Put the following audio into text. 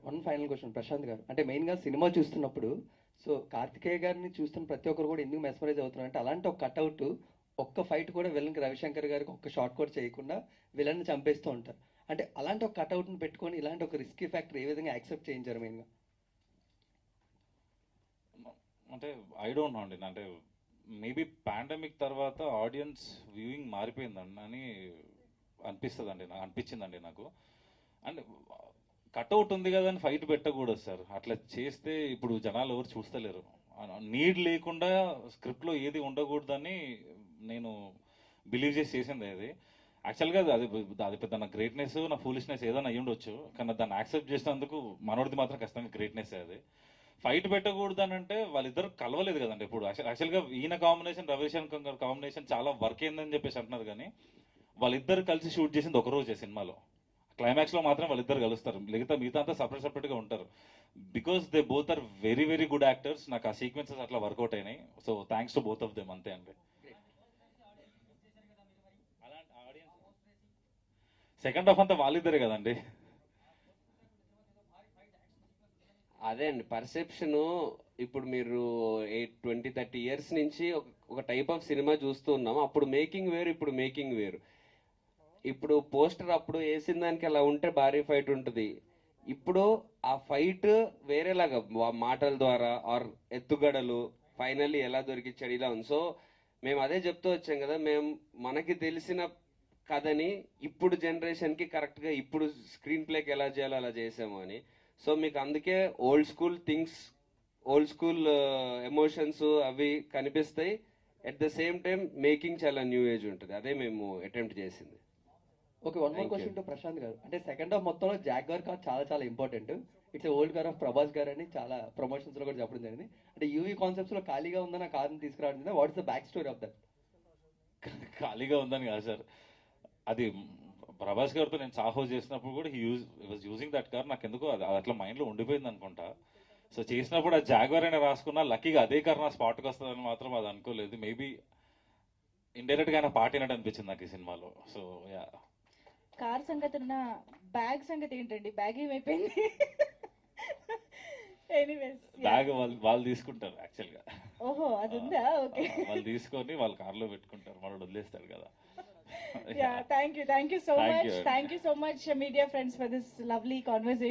One final question Prashanth గారు, అంటే మెయిన్గా సినిమా చూస్తున్నప్పుడు సో కార్తికేయ గారిని చూస్తున్న ప్రతి ఒక్కరు కూడా ఎందుకు మెస్మరైజ్ అవుతున్నారు అంటే అలాంటి ఒక కట్అవుట్ ఒక్క ఫైట్ కూడా విలన్కి రవిశంకర్ గారికి ఒక్క షాట్ కూడా చేయకుండా విలన్ని చంపేస్తూ ఉంటారు. అంటే అలాంటి ఒక కట్అవుట్ని పెట్టుకొని ఇలాంటి ఒక రిస్కీ ఫ్యాక్టర్ ఏ విధంగా యాక్సెప్ట్ చేయించారు మెయిన్గా? అంటే ఐ డోంట్ నో అండి. అంటే మేబీ పాండమిక్ తర్వాత ఆడియన్స్ వ్యూయింగ్ మారిపోయిందండి అని అనిపించిందండి నాకు. అండ్ కట్అవుట్ ఉంది కదా అని ఫైట్ పెట్టకూడదు సార్. అట్లా చేస్తే ఇప్పుడు జనాలు ఎవరు చూస్తలేరు. నీడ్ లేకుండా స్క్రిప్ట్లో ఏది ఉండకూడదని నేను బిలీవ్ చేసింది అది. యాక్చువల్గా అది అది పెద్ద నా గ్రేట్నెస్, నా ఫూలిష్నెస్ ఏదైనా అయ్యి ఉండొచ్చు, కానీ దాన్ని యాక్సెప్ట్ చేసినందుకు మనోడిది మాత్రం ఖచ్చితంగా గ్రేట్నెస్ అది. ఫైట్ పెట్టకూడదు అని అంటే వాళ్ళిద్దరు కలవలేదు కదండి ఇప్పుడు. యాక్చువల్గా ఈయన కాంబినేషన్ రవిశంకర్ గారి కాంబినేషన్ చాలా వర్క్ అయిందని చెప్పేసి అంటున్నారు, కానీ వాళ్ళిద్దరు కలిసి షూట్ చేసింది ఒక రోజే సినిమాలో. క్లైమాక్స్లో మాత్రం వాళ్ళిద్దరు కలుస్తారు, మిగతా అంతా సపరేట్గా ఉంటారు. Because they both are very very good actors. నాకు ఆ సీక్వెన్సెస్ అట్లా వర్కౌట్ అయినాయి. So thanks to both of them, అంతే అండి. సెకండ్ హాఫ్ అంతా వాళ్ళిద్దరే కదండి. అదే అండి పర్సెప్షన్. ఇప్పుడు మీరు 20-30 ఇయర్స్ నుంచి ఒక టైప్ ఆఫ్ సినిమా చూస్తూ ఉన్నాం. అప్పుడు మేకింగ్ వేరు, ఇప్పుడు మేకింగ్ వేరు. ఇప్పుడు పోస్టర్ అప్పుడు వేసిన దానికి అలా ఉంటే భారీ ఫైట్ ఉంటుంది. ఇప్పుడు ఆ ఫైట్ వేరేలాగా మాటల ద్వారా ఆర్ ఎత్తుగడలు ఫైనల్లీ ఎలా దొరికిచ్చాడు ఇలా ఉంది. సో మేము అదే చెప్తూ వచ్చాం కదా, మేము మనకి తెలిసిన కథని ఇప్పుడు జనరేషన్కి కరెక్ట్గా ఇప్పుడు స్క్రీన్ ప్లేకి ఎలా చేయాలో అలా చేసాము అని. సో మీకు అందుకే old school things, old school emotions అవి కనిపిస్తాయి. At the same time making చాలా న్యూ ఏజ్ ఉంటుంది. అదే మేము అటెంప్ట్ చేసింది. Okay, one more question to Prashanth గారు. అంటే సెకండ్ హాఫ్ మొత్తంలో జాగ్వార్ కార్ చాలా చాలా important. It's old car of Prabhas గారు అని చాలా ప్రమోషన్స్ లో కూడా చెప్పడం జరిగింది. అంటే యూవీ కాన్సెప్ట్స్ లో ఖాళీగా ఉందని ఆ కార్ని తీసుకురావడం, what is the back story of that? ఖాళీగా ఉందని కాదు సార్, అది ప్రభాస్ గారితో నేను సాహో చేసినప్పుడు కూడా వాజ్ యూజింగ్ దట్ కార్. నాకు ఎందుకో అది అట్లా మైండ్లో ఉండిపోయింది అనుకుంటా. సో చేసినప్పుడు ఆ జాగ్వార్ అయినా రాసుకున్నా, లక్కీగా అదే కార్ నా స్పాట్కి వస్తుందని మాత్రం అది అనుకోలేదు. మేబీ ఇండైరెక్ట్గా ఆయన పార్టీ అయినట్టు అనిపించింది నాకు ఈ సినిమాలో. So yeah. కార్ సంగతి ఉన్న బ్యాగ్ సంగతి ఏంటండి? బ్యాగ్ ఏమైపోయింది? ఎనీవేస్, బ్యాగ్ వాళ్ళు తీసుకుంటారు యాక్చువల్గా. ఓహో అది ఉందా? ఓకే, వాళ్ళు తీసుకొని వాళ్ళ కార్లో పెట్టుకుంటారు, మనోడు వదిలేస్తాడు కదా. yeah, thank you so Thank much. you. Thank you so much, media friends, for this lovely conversation.